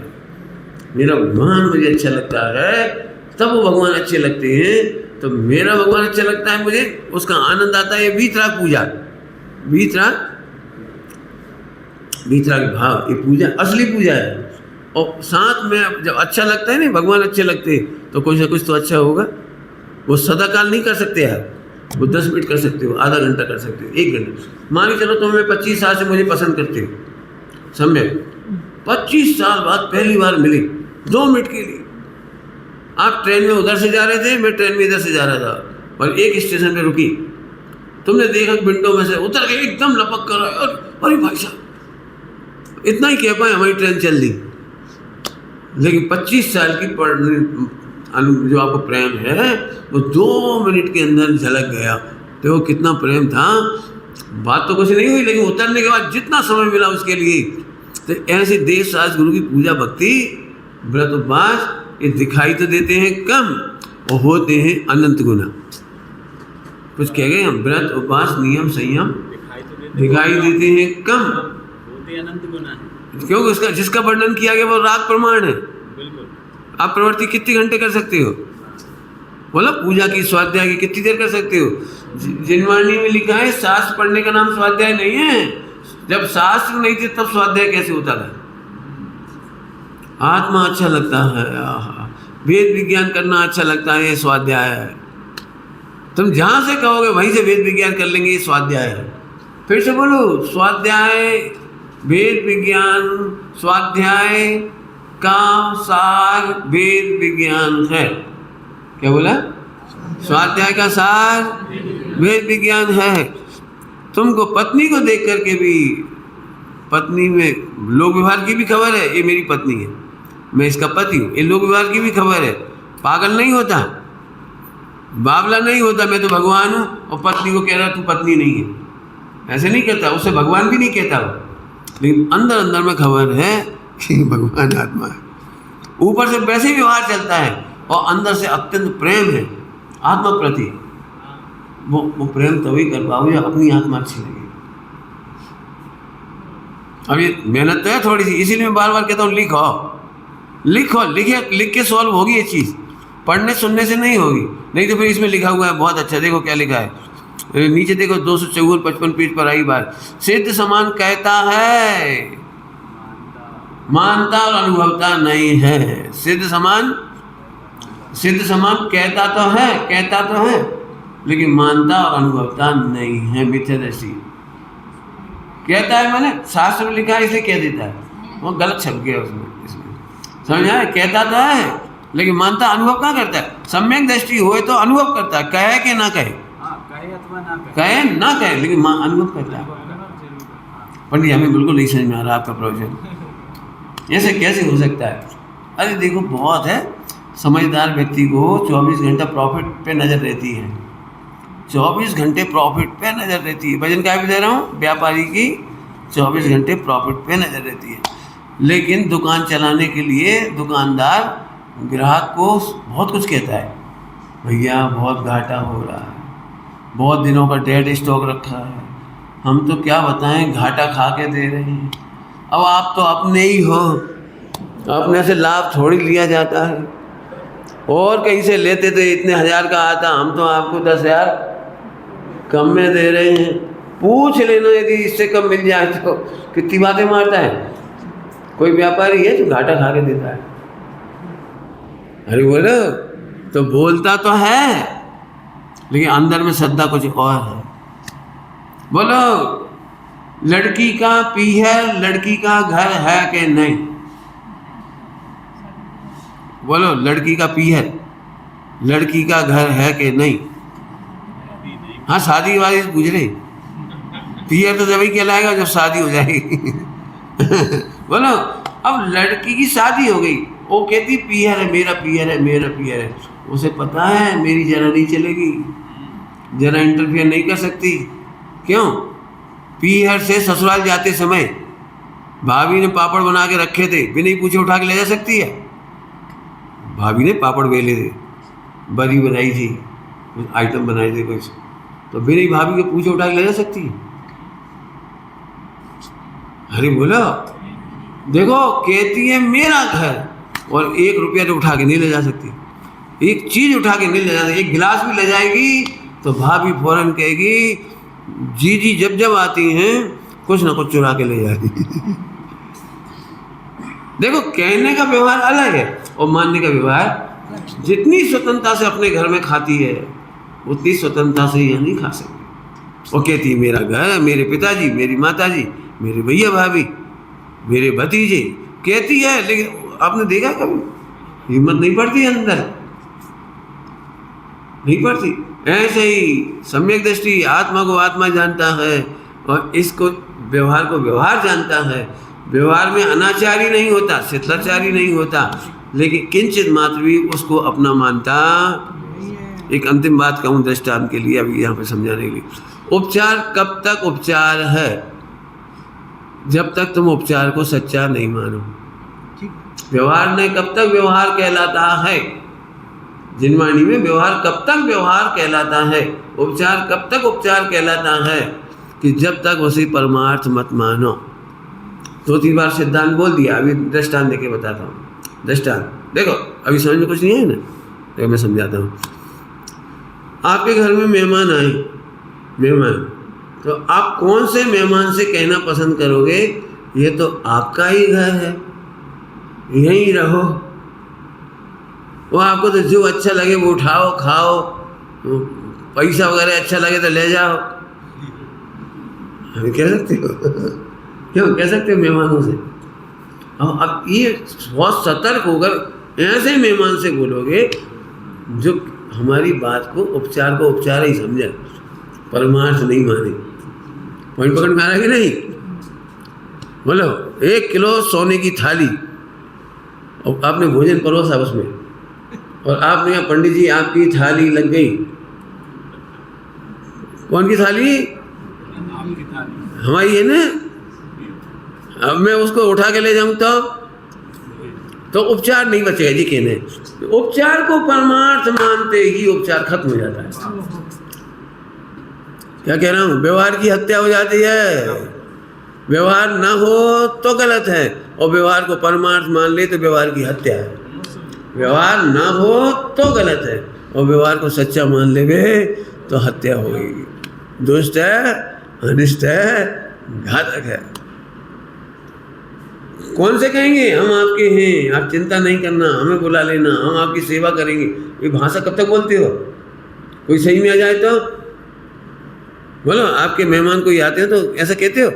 मेरा भगवान मुझे अच्छा लगता है, तब वो भगवान अच्छे लगते हैं। तो मेरा भगवान अच्छा लगता है मुझे, उसका आनंद आता है। ये बीतराग पूजा, बीतराग भाव, ये पूजा असली पूजा है। और साथ में जब अच्छा लगता है ना, भगवान अच्छे लगते हैं, तो कुछ ना कुछ तो अच्छा होगा। वो सदा काल नहीं कर सकते आप, वो 10 मिनट कर सकते हो, आधा घंटा कर सकते हो, 1 घंटा। मान के चलो तुम्हें 25 साल से मुझे पसंद करते हो, सम्यक 25 साल बाद पहली बार मिले 2 मिनट के लिए। आप ट्रेन में उधर से जा रहे थे, मैं ट्रेन में इधर से जा रहा था, और एक स्टेशन पे रुकी, तुमने देखा विंडो में से उतर के एकदम लपक कर, अरे भाई साहब, इतना ही कह पाए हमारी ट्रेन चल दी। लेकिन 25 साल की जो आपको प्रेम है वो 2 मिनट के अंदर झलक गया। तो वो कितना प्रेम था, बात तो कुछ नहीं हुई, लेकिन उतरने के बाद जितना समय मिला उसके लिए। तो ऐसे देव शास्त्र गुरु की पूजा भक्ति व्रत उपवास ये दिखाई तो देते हैं कम और होते हैं अनंत गुना। कुछ कह गए हम, व्रत उपवास नियम संयम दिखाई देते हैं कम, होते अनंत गुना है। क्योंकि उसका जिसका वर्णन किया गया वो राग प्रमाण है। बिल्कुल। आप प्रवृत्ति कितने घंटे कर सकते हो? बोला पूजा की स्वाध्याय की कितनी देर कर सकते हो? जिनवाणी में लिखा है शास्त्र पढ़ने का नाम स्वाध्याय नहीं है। जब शास्त्र नहीं थे तब स्वाध्याय कैसे होता था? आत्मा अच्छा लगता है, वेद विज्ञान करना अच्छा लगता है, ये स्वाध्याय है। तुम जहां से कहोगे वहीं से वेद विज्ञान कर लेंगे, ये स्वाध्याय है। फिर से बोलो, स्वाध्याय वेद विज्ञान, स्वाध्याय का सार वेद विज्ञान है। क्या बोला? स्वाध्याय का सार वेद विज्ञान है। तुमको पत्नी को देख करके भी, पत्नी में लोक व्यवहार की भी खबर है, ये मेरी पत्नी है, मैं इसका पति हूँ, ये लोक व्यवहार की भी खबर है। पागल नहीं होता, बावला नहीं होता, मैं तो भगवान हूँ और पत्नी को कह रहा तू पत्नी नहीं है, ऐसे नहीं कहता। उससे भगवान भी नहीं कहता वो, लेकिन अंदर अंदर में खबर है कि भगवान आत्मा है। ऊपर से वैसे ही व्यवहार चलता है और अंदर से अत्यंत प्रेम है आत्मा प्रति। वो प्रेम तभी कर पाओगे अपनी आत्मा अच्छी लगे। अब ये मेहनत तो है थोड़ी सी, इसीलिए मैं बार बार कहता हूँ लिखो, लिख के सॉल्व होगी ये चीज़, पढ़ने सुनने से नहीं होगी। नहीं तो फिर इसमें लिखा हुआ है बहुत अच्छा, देखो क्या लिखा है नीचे, देखो 254-55 पेज पर आई बात। सिद्ध समान कहता है, मानता और अनुभवता नहीं है। सिद्ध समान कहता तो है लेकिन मानता और अनुभवता नहीं है। मिथ्यादर्शी कहता है, मैंने शास्त्र में लिखा है इसलिए कह देता है, वो गलत छप गया उसमें, इसमें समझ आए? कहता तो है लेकिन मानता अनुभव क्या करता है? सम्यक दृष्टि होए तो अनुभव करता है, कहे कि ना कहे, कहे ना कहे, लेकिन अनुभव करता है। पंडित हमें बिल्कुल नहीं समझ में आ रहा आपका प्रवचन, ऐसे कैसे हो सकता है? अरे देखो, बहुत है, समझदार व्यक्ति को 24 घंटा प्रॉफिट पे नज़र रहती है, 24 घंटे प्रॉफिट पे नज़र रहती है। वजन क्या भी दे रहा हूँ, व्यापारी की 24 घंटे प्रॉफिट पे नज़र रहती है। लेकिन दुकान चलाने के लिए दुकानदार ग्राहक को बहुत कुछ कहता है, भैया बहुत घाटा हो रहा है, बहुत दिनों का डेड स्टॉक रखा है, हम तो क्या बताएं, घाटा खा के दे रहे हैं। अब आप तो अपने ही हो, अपने से लाभ थोड़ी लिया जाता है, और कहीं से लेते तो इतने 1000 का आता, हम तो आपको 10,000 कम में दे रहे हैं। पूछ लेना यदि इससे कम मिल जाए तो। कितनी बातें मारता है। कोई व्यापारी है जो घाटा खा के देता है। अरे बोलो, तो बोलता तो है लेकिन अंदर में श्रद्धा कुछ और है। बोलो, लड़की का पीहर लड़की का घर है कि नहीं? बोलो, लड़की का पीहर लड़की का घर है कि नहीं? हाँ, शादी वादी पूछ रहे, पीहर तो जब ही कहलाएगा जब शादी हो जाएगी। बोलो, अब लड़की की शादी हो गई, वो कहती पीहर है, मेरा पीहर है, मेरा पीहर है। उसे पता है मेरी जरा नहीं चलेगी, जरा इंटरफेयर नहीं कर सकती। क्यों? पीहर से ससुराल जाते समय भाभी ने पापड़ बना के रखे थे, बिना ही पूछे उठा के ले जा सकती है? भाभी ने पापड़ बेले थे, बड़ी बनाई थी, कुछ आइटम बनाए थे कुछ, तो बिना ही भाभी के पूछे उठा के ले जा सकती है? अरे बोला, देखो कहती है मेरा घर, और 1 रुपया तो उठा के नहीं ले जा सकती, एक चीज़ उठा के नहीं ले जा सकती। एक गिलास भी ले जाएगी तो भाभी फौरन कहेगी, जी जब जब आती हैं कुछ ना कुछ चुरा के ले जाती। देखो, कहने का व्यवहार अलग है और मानने का व्यवहार। जितनी स्वतंत्रता से अपने घर में खाती है उतनी स्वतंत्रता से यह नहीं खा सकती। वो कहती है मेरा घर, मेरे पिताजी, मेरी माताजी, मेरे भैया भाभी, मेरे भतीजे, कहती है, लेकिन आपने देखा कभी हिम्मत नहीं पड़ती अंदर, नहीं पड़ती। ऐसे ही सम्यक दृष्टि आत्मा को आत्मा जानता है और इसको व्यवहार को व्यवहार जानता है। व्यवहार में अनाचारी नहीं होता, शिथिलाचारी नहीं होता, लेकिन किंचित मात्र भी उसको अपना मानता। एक अंतिम बात कहूँ दृष्टांत के लिए, अभी यहाँ पे समझाने के लिए। उपचार कब तक उपचार है? जब तक तुम उपचार को सच्चा नहीं मानो। व्यवहार ने कब तक व्यवहार कहलाता है? जिनवाणी में व्यवहार कब तक व्यवहार कहलाता है? उपचार कब तक उपचार कहलाता है? कि जब तक उसी परमार्थ मत मानो। 2-3 बार सिद्धांत बोल दिया, अभी दृष्टांत देके बताता हूँ। दृष्टांत देखो, अभी समझ में कुछ नहीं है ना, तो मैं समझाता हूँ। आपके घर में मेहमान आए, मेहमान, तो आप कौन से मेहमान से कहना पसंद करोगे, ये तो आपका ही घर है, यहीं रहो, वो आपको तो जो अच्छा लगे वो उठाओ खाओ, पैसा वगैरह अच्छा लगे तो ले जाओ, कह सकते हो? क्यों कह सकते हो मेहमानों से? अब ये बहुत सतर्क होकर ऐसे मेहमान से बोलोगे जो हमारी बात को उपचार ही समझे, परमार्थ नहीं माने। पॉइंट पकड़ में आ रहा है कि नहीं? बोलो, 1 किलो सोने की थाली और आपने भोजन परोसा उसमें, और आपने यहाँ पंडित जी आपकी थाली लग गई। कौन की थाली? आपकी थाली हमारी है ना। अब मैं उसको उठा के ले जाऊं तो उपचार नहीं बचेगा जी कहने। उपचार को परमार्थ मानते ही उपचार खत्म हो जाता है। क्या कह रहा हूं? व्यवहार की हत्या हो जाती है। व्यवहार ना हो तो गलत है, और व्यवहार को परमार्थ मान ले तो व्यवहार की हत्या है। व्यवहार ना हो तो गलत है, और व्यवहार को सच्चा मान लेवे तो हत्या होगी। दुष्ट है, अनिष्ट है, घातक है। कौन से कहेंगे हम आपके हैं, आप चिंता नहीं करना, हमें बुला लेना, हम आपकी सेवा करेंगे। ये भाषा कब तक बोलते हो? कोई सही में आ जाए तो बोलो। आपके मेहमान कोई आते हो तो ऐसा कहते हो,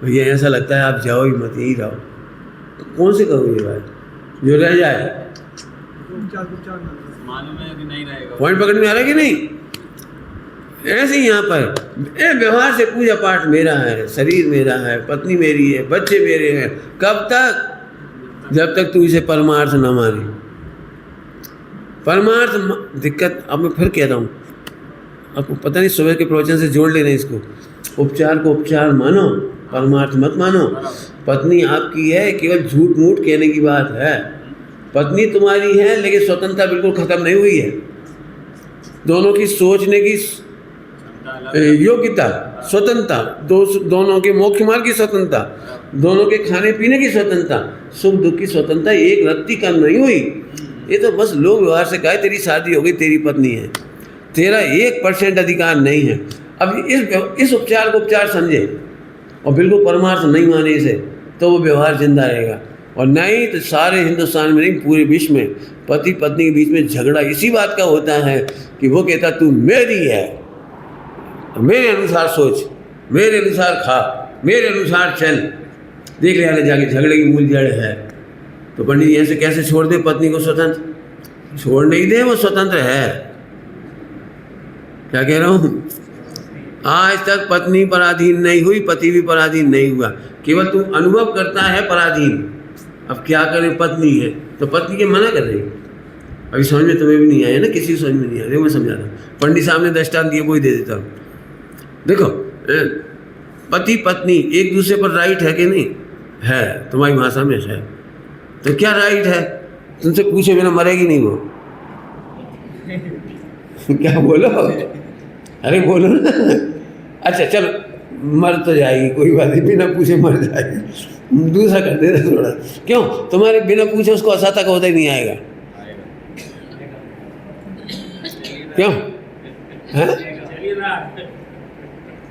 भैया ऐसा लगता है आप जाओ ही मत, यही रहो। कौन से कहोगे ये बात? जो रह जाए मालूम है कि नहीं रहेगा। पॉइंट पकड़ में आ रहा है कि नहीं? ऐसे ही यहाँ पर व्यवहार से पूजा पाठ मेरा है, शरीर मेरा है, पत्नी मेरी है, बच्चे मेरे हैं। कब तक? जब तक तू इसे परमार्थ न माने। परमार्थ दिक्कत, अब मैं फिर कह रहा हूँ, आपको पता नहीं, सुबह के प्रवचन से जोड़ लेना इसको। उपचार को उपचार मानो, परमार्थ मत मानो। पत्नी आपकी है, केवल झूठ मूठ कहने की बात है। पत्नी तुम्हारी है, लेकिन स्वतंत्रता बिल्कुल खत्म नहीं हुई है। दोनों की सोचने की योग्यता, स्वतंत्रता, दोनों के मोक्ष मार्ग की स्वतंत्रता, दोनों के खाने पीने की स्वतंत्रता, सुख दुख की स्वतंत्रता एक रत्ती कम नहीं हुई। ये तो बस लोग व्यवहार से कहे तेरी शादी हो गई, तेरी पत्नी है, तेरा 1% अधिकार नहीं है। अब इस उपचार को उपचार समझे और बिल्कुल परमार्थ नहीं माने इसे, तो वो व्यवहार जिंदा रहेगा। और नहीं तो सारे हिंदुस्तान में नहीं, पूरे विश्व में पति पत्नी के बीच में झगड़ा इसी बात का होता है कि वो कहता तू मेरी है, मेरे अनुसार सोच, मेरे अनुसार खा, मेरे अनुसार चल। देख रहे जाके झगड़े की मूल जड़ है। तो पंडित जी ऐसे कैसे छोड़ दे पत्नी को स्वतंत्र? छोड़ नहीं दे, वो स्वतंत्र है। क्या कह रहा हूँ? आज तक पत्नी पराधीन नहीं हुई, पति भी पराधीन नहीं हुआ, केवल तुम अनुभव करता है पराधीन। अब क्या करें, पत्नी है तो पत्नी के मना कर रही। अभी समझ में तुम्हें भी नहीं आया ना, किसी को समझ में नहीं आया, मैं समझा रहा हूँ। पंडित साहब ने दृष्टांत दिए, वही दे देता हूँ। देखो, पति पत्नी एक दूसरे पर राइट है कि नहीं है? तुम्हारी भाषा में है तो क्या राइट है? तुमसे पूछे बिना मरेगी नहीं वो। क्या बोलो? अरे बोलो ना। अच्छा चलो, मर तो जाएगी, कोई बात नहीं, बिना पूछे मर जाएगी। दूसरा कर दे थोड़ा। क्यों? तुम्हारे बिना पूछे उसको असाता का होता ही नहीं आएगा। क्यों है?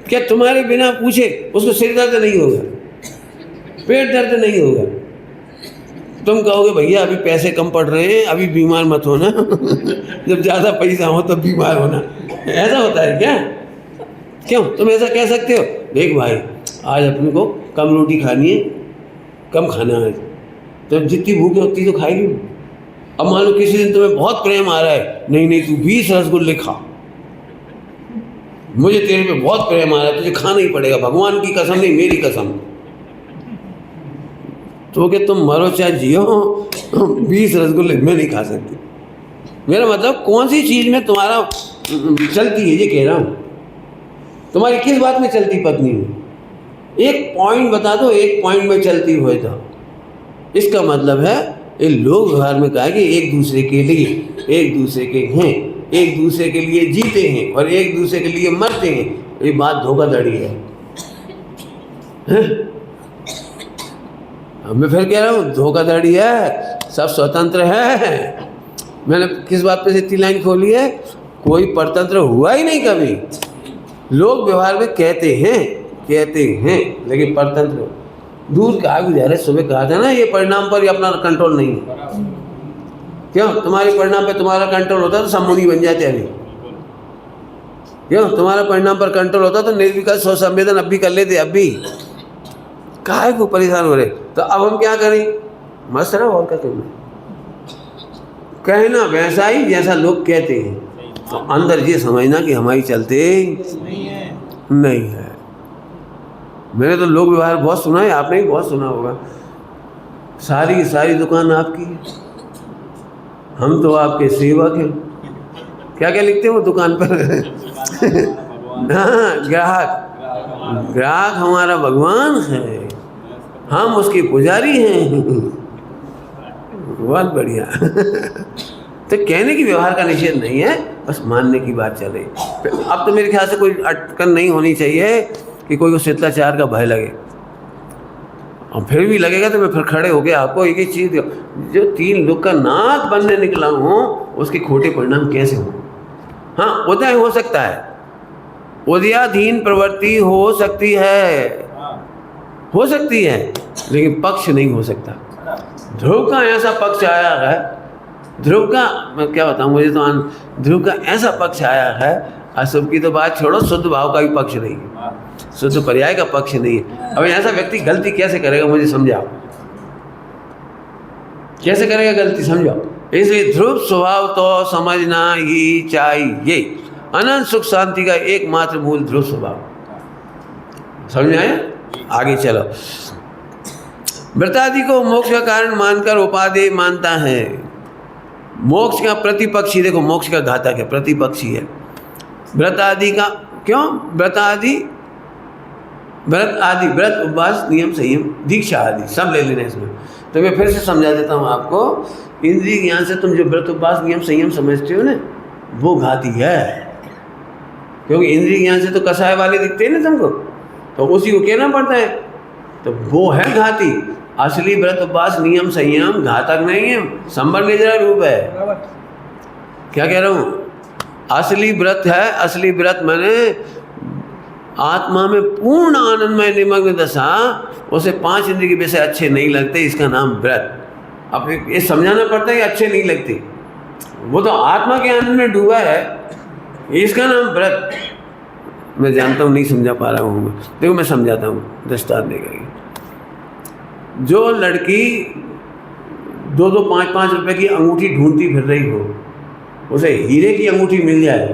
क्या तुम्हारे बिना पूछे उसको सिर दर्द नहीं होगा, पेट दर्द नहीं होगा? तुम कहोगे भैया अभी पैसे कम पड़ रहे हैं, अभी बीमार मत होना। जब ज़्यादा पैसा हो तब बीमार होना, ऐसा होता है क्या? क्यों तुम ऐसा कह सकते हो? देख भाई, आज अपने को कम रोटी खानी है, कम खाना है, तो जितनी भूख है उतनी तो खाएगी। अब मान लो किसी दिन तुम्हें बहुत प्रेम आ रहा है, नहीं नहीं तू 20 रसगुल्ले खा, मुझे तेरे पे बहुत प्रेम आ रहा है, तुझे खाना ही पड़ेगा, भगवान की कसम नहीं मेरी कसम। तो कि तुम मरो चाहे जियो 20 रसगुल्ले मैं नहीं खा सकती। मेरा मतलब कौन सी चीज़ में तुम्हारा चलती है, ये कह रहा हूँ। तुम्हारी किस बात में चलती पत्नी में? एक पॉइंट बता दो, एक पॉइंट में चलती हो तो इसका मतलब है ये लोग व्यवहार में कहा कि एक दूसरे के लिए, एक दूसरे के हैं, एक दूसरे के लिए जीते हैं और एक दूसरे के लिए मरते हैं। ये बात धोखाधड़ी है। मैं फिर कह रहा हूँ धोखाधड़ी है, सब स्वतंत्र है। मैंने किस बात पे से इतनी लाइन खोली है? कोई परतंत्र हुआ ही नहीं कभी। लोग व्यवहार में कहते हैं लेकिन परतंत्र दूर का गुजारे। सुबह कहा था ना, ये परिणाम पर ही अपना कंट्रोल नहीं है। क्यों? तुम्हारे परिणाम पे तुम्हारा कंट्रोल होता तो सब मुनि बन जाते अभी। क्यों? तुम्हारा परिणाम पर कंट्रोल होता तो निर्विकल्प स्व संवेदन अब भी कर लेते। अब भी काहे को परेशान हो रहे? तो अब हम क्या करें? मस्त रहो और क्या करना। कहना वैसा ही जैसा लोग कहते हैं, तो अंदर ये समझना कि हमारी चलते नहीं है। मैंने तो लोक व्यवहार बहुत सुना है, आपने भी बहुत सुना होगा। सारी की सारी दुकान आपकी है, हम तो आपके सेवक हैं। क्या क्या लिखते हैं वो दुकान पर? हाँ, ग्राहक हमारा भगवान है, हम उसके पुजारी हैं। बहुत बढ़िया। तो कहने की व्यवहार का निषेध नहीं है, बस मानने की बात चल रही। अब तो मेरे ख्याल से कोई अटकन नहीं होनी चाहिए कि कोई को शिष्टाचार का भय लगे। और फिर भी लगेगा तो मैं फिर खड़े हो गया आपको एक ही चीज़, जो 3 लोग का नाक बनने निकला हूँ उसके खोटे परिणाम कैसे हों? हाँ, उदय हो सकता है, उदयाधीन प्रवृत्ति हो सकती है, लेकिन पक्ष नहीं हो सकता। ध्रुव का ऐसा पक्ष आया है, ध्रुव का मैं क्या बताऊँ, मुझे तो ध्रुव का ऐसा पक्ष आया है, अशुभ की तो बात छोड़ो, शुद्ध भाव का भी पक्ष नहीं है, शुद्ध पर्याय का पक्ष नहीं है। अब ऐसा व्यक्ति गलती कैसे करेगा, मुझे समझाओ, कैसे करेगा गलती, समझाओ। इसलिए ध्रुव स्वभाव तो समझना ही चाहिए। अनंत सुख शांति का एकमात्र मूल ध्रुव स्वभाव। समझ आए? आगे चलो। व्रतादि को मोक्ष का कारण मानकर उपादेय मानता है। मोक्ष का प्रतिपक्षी, देखो मोक्ष का घातक है, प्रतिपक्षी है। व्रत आदि का क्यों? व्रत आदि व्रत उपवास नियम संयम दीक्षा आदि सब ले लेना इसमें। तो मैं फिर से समझा देता हूँ आपको। इंद्रिय ज्ञान से तुम जो व्रत उपवास नियम संयम समझते हो ना, वो घाती है। क्योंकि इंद्रिय ज्ञान से तो कसाय वाले दिखते हैं ना तुमको, तो उसी को कहना पड़ता है, तो वो है घाती। असली व्रत उपवास नियम संयम घातक नहीं है, संबर निजरा रूप है। क्या कह रहा हूँ? असली व्रत है, असली व्रत मैंने आत्मा में पूर्ण आनंद में निमग्न दशा, उसे 5 इंद्रिय के विषय अच्छे नहीं लगते, इसका नाम व्रत। अब ये समझाना पड़ता है कि अच्छे नहीं लगते, वो तो आत्मा के आनंद में डूबा है, इसका नाम व्रत। मैं जानता हूँ नहीं समझा पा रहा हूँ, देखो मैं समझाता हूँ दृष्टांत देकर। जो लड़की 2-2 5-5 रुपए की अंगूठी ढूंढती फिर रही हो, उसे हीरे की अंगूठी मिल जाए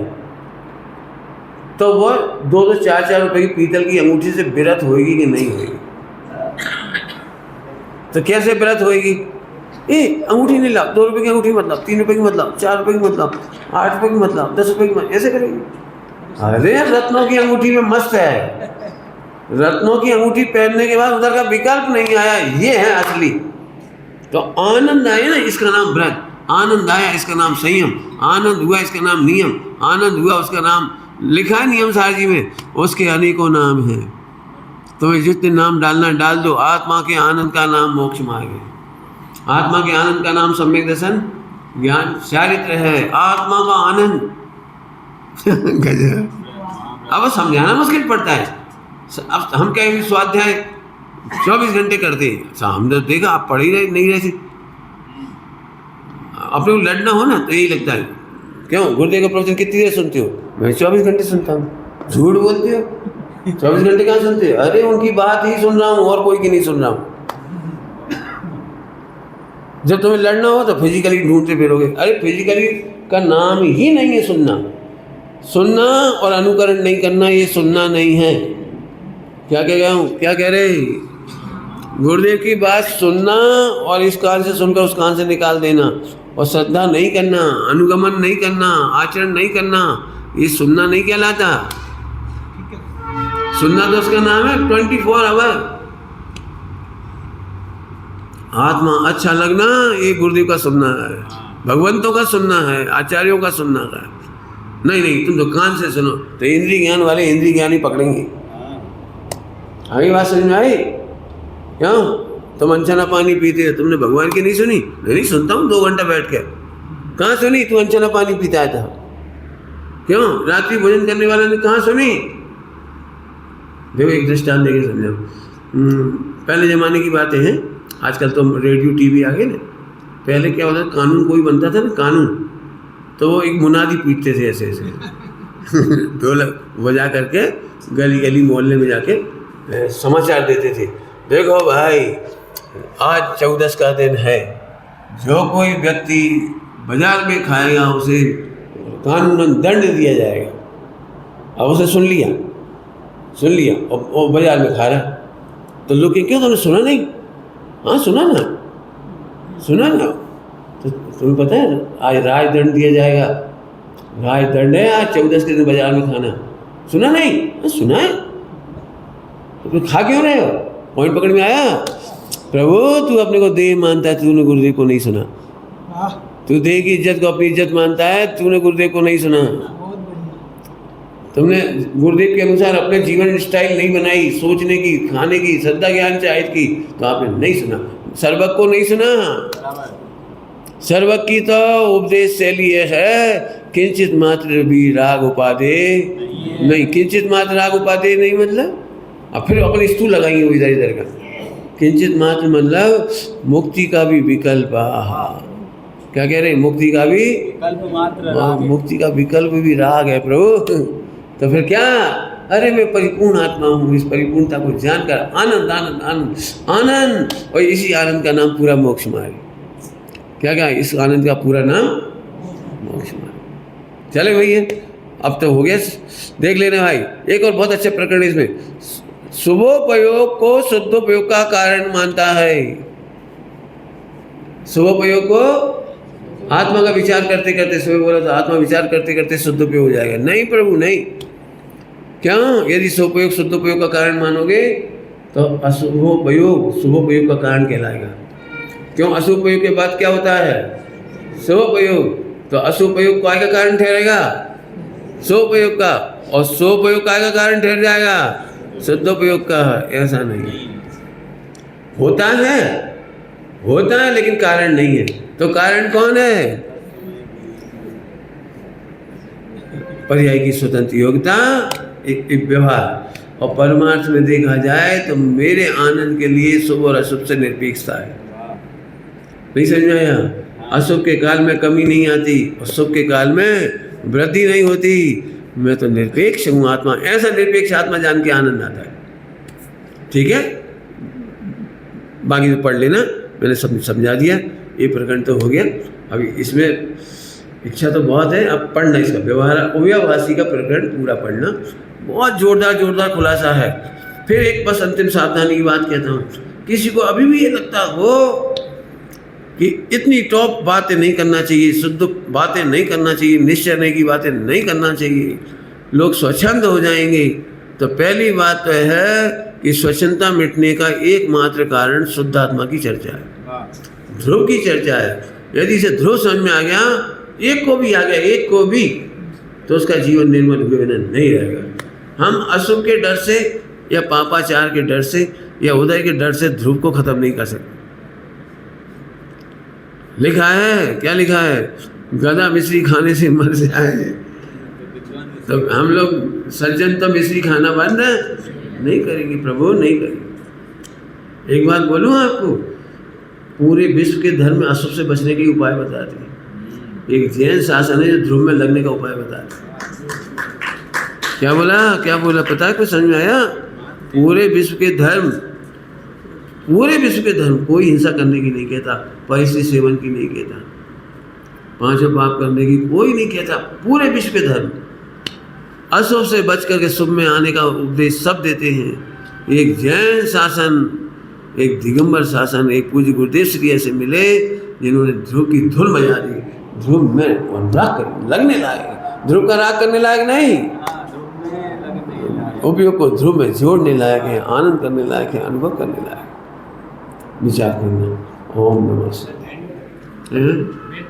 तो वो 2-2 4-4 रुपए की पीतल की अंगूठी से विरत होगी कि नहीं होगी? तो कैसे विरत होगी? अंगूठी नहीं ला, 2 रुपए की अंगूठी मतलब, 3 रुपए की मतलब, 4 रुपए की मतलब, 8 रुपए की मतलब, 10 रुपए की मतलब, ऐसे करेगी? अरे रत्नों की अंगूठी में मस्त है, रत्नों की अंगूठी पहनने के बाद उधर का विकल्प नहीं आया, ये है असली। तो आनंद आया ना, इसका नाम व्रत। आनंद आया, इसका नाम संयम। आनंद हुआ, इसका नाम नियम। आनंद हुआ, उसका नाम लिखा है नियम सार जी में, उसके अनेकों नाम हैं। तुम्हें जितने नाम डालना डाल दो। आत्मा के आनंद का नाम मोक्ष मार्ग है, आत्मा के आनंद का नाम सम्यक दर्शन ज्ञान चारित्र है। आत्मा का आनंद अब समझाना मुश्किल पड़ता है। अब हम क्या स्वाध्याय 24 घंटे करते हैं, हमने देखा आप पढ़ ही नहीं रहे थे। अपने को लड़ना हो ना तो यही लगता है, क्यों गुरुदेव का प्रवचन कितनी देर सुनते हो? मैं 24 घंटे सुनता हूँ। झूठ बोलते हो, 24 घंटे कहाँ सुनते हो? अरे उनकी बात ही सुन रहा हूँ और कोई की नहीं सुन रहा हूँ। जब तुम्हें लड़ना हो तो फिजिकली ढूंढते फिरोगे। अरे फिजिकली का नाम ही नहीं है सुनना। सुनना और अनुकरण नहीं करना, ये सुनना नहीं है। क्या कह रहा हूँ, क्या कह रहे? गुरुदेव की बात सुनना और इस कान से सुनकर उस कान से निकाल देना, और श्रद्धा नहीं करना, अनुगमन नहीं करना, आचरण नहीं करना, ये सुनना नहीं कहलाता। सुनना तो उसका नाम है 24 आवर। आत्मा अच्छा लगना ये गुरुदेव का सुनना है, भगवंतों का सुनना है, आचार्यों का सुनना है। नहीं नहीं, तुम तो कान से सुनो, तो इंद्रिय ज्ञान वाले इंद्रिय ज्ञान ही पकड़ेंगे। आगे बात समझ में आई? क्यों तुम अनछना पानी पीते हो, तुमने भगवान की नहीं सुनी? नहीं सुनता हूँ 2 घंटा बैठ के। कहाँ सुनी तू अनछना पानी पीता था? क्यों रात्रि भोजन करने वाले ने कहाँ सुनी? देखो एक दृष्टांत देके समझाओ। पहले ज़माने की बातें हैं, आजकल तो रेडियो टीवी आ गए ना। पहले क्या होता था, कानून कोई बनता था ना, कानून, तो वो एक मुनादी पीटते थे ऐसे ऐसे ढोलक बजा करके गली गली मोहल्ले में जाके समाचार देते थे। देखो भाई, आज 14 का दिन है, जो कोई व्यक्ति बाजार में खाएगा उसे कानूनन दंड दिया जाएगा। अब उसे सुन लिया और बाजार में खा रहा, तो लोग क्यों तुमने सुना नहीं? हाँ सुना ना। तो तुम्हें पता है आज राजदंड दिया जाएगा, राजदंड है आज 14 के दिन बाजार में खाना। सुना नहीं? हाँ सुना है। तो तुम खा क्यों रहे हो? पॉइंट पकड़ में आया? प्रभु तू अपने को देह मानता है, तूने गुरुदेव को नहीं सुना। तू देह की इज्जत को अपनी इज्जत मानता है, तूने गुरुदेव को नहीं सुना। तुमने गुरुदेव के अनुसार अपने जीवन स्टाइल नहीं बनाई, सोचने की, खाने की, श्रद्धा ज्ञान चाहिए की, तो आपने नहीं सुना। सर्वक को नहीं सुना। सर्वक की तो उपदेश शैली है, किंचित मात्र भी राग उपादे नहीं। किंचित मात्र राग उपादे नहीं मतलब, अब फिर अपने स्तूल लगाएंगे वो इधर का। किंचित मात्र मतलब मुक्ति का भी विकल्प। क्या कह रहे हैं? मुक्ति का भी विकल्प मात्र, मुक्ति का विकल्प भी राग है प्रभु। तो फिर क्या? अरे मैं परिपूर्ण आत्मा हूँ, इस परिपूर्णता को जानकर आनंद आनंद आनंद आनंद, और इसी आनंद का नाम पूरा मोक्ष मार्ग। क्या इस आनंद का पूरा नाम मोक्ष मार्ग। चले भैया, अब तो हो गया, देख लेना भाई। एक और बहुत अच्छा प्रकरण इसमें, शुभोपयोग को शुद्धोपयोग का कारण मानता है। शुभोपयोग को आत्मा का विचार करते करते, सुबह बोला तो आत्मा विचार करते करते शुद्धोपयोग हो जाएगा। नहीं प्रभु नहीं। क्यों? यदि शुभोपयोग शुद्धोपयोग का कारण मानोगे तो अशुभोपयोग शुभोपयोग का कारण कहलाएगा। क्यों? अशुभोपयोग के बाद क्या होता है? शुभोपयोग। तो अशुभोपयोग काय का कारण ठहरेगा? शुभोपयोग का, और शुभोपयोग काय का कारण ठहर जाएगा? शुद्धोपयोग का। ऐसा नहीं होता है लेकिन कारण नहीं है। तो कारण कौन है? पर्याय की स्वतंत्र योग्यता, एक व्यवहार, और परमार्थ में देखा जाए तो मेरे आनंद के लिए शुभ और अशुभ से निरपेक्षता है। नहीं समझ में आया? अशुभ के काल में कमी नहीं आती और शुभ के काल में वृद्धि नहीं होती। मैं तो निरपेक्ष हूँ आत्मा, ऐसा निरपेक्ष आत्मा जान के आनंद आता है। ठीक है, बाकी तो पढ़ लेना, मैंने समझा दिया। ये प्रकरण तो हो गया। अभी इसमें इच्छा तो बहुत है, अब पढ़ना इसका व्यवहार अव्यवभाषी का प्रकरण पूरा पढ़ना, बहुत जोरदार खुलासा है। फिर एक बस अंतिम सावधानी की बात कहता हूँ, किसी को अभी भी ये लगता हो कि इतनी टॉप बातें नहीं करना चाहिए, शुद्ध बातें नहीं करना चाहिए, निश्चय की बातें नहीं करना चाहिए, लोग स्वच्छंद हो जाएंगे, तो पहली बात तो है कि स्वच्छंदता मिटने का एकमात्र कारण शुद्ध आत्मा की चर्चा है, ध्रुव की चर्चा है। यदि इसे ध्रुव समझ में आ गया, एक को भी, तो उसका जीवन निर्मल हुए बिना नहीं रहेगा। हम अशुभ के डर से या पापाचार के डर से या उदय के डर से ध्रुव को खत्म नहीं कर सकते। लिखा है, क्या लिखा है? गधा मिश्री खाने से मर जाए। तो हम लोग सज्जन तो मिश्री खाना बंद नहीं करेंगे प्रभु, नहीं करेंगे। एक बात बोलूँ आपको, पूरे विश्व के धर्म में अशुभ से बचने के उपाय बताते हैं। एक जैन शासन है जो ध्रुव में लगने का उपाय बताते हैं। क्या बोला पता है? कुछ समझ में आया? पूरे विश्व के धर्म कोई हिंसा करने की नहीं कहता, पैसे सेवन की नहीं कहता, 5 पाप करने की कोई नहीं कहता। पूरे विश्व के धर्म अशुभ से बच करके शुभ में आने का उपदेश सब देते हैं। एक जैन शासन एक दिगंबर शासन, एक पूज्य गुरुदेव श्री ऐसे मिले जिन्होंने ध्रुव की धुन बजा दी। ध्रुव में राग लगने लायक, ध्रुव का राग करने लायक नहीं, हाँ, धूप में लगने नहीं रहा है। गोपियों को ध्रुव में जोड़ने लायक है, आनंद करने लायक है, अनुभव करने लायक। विचार करना। ओम नमः शिवाय।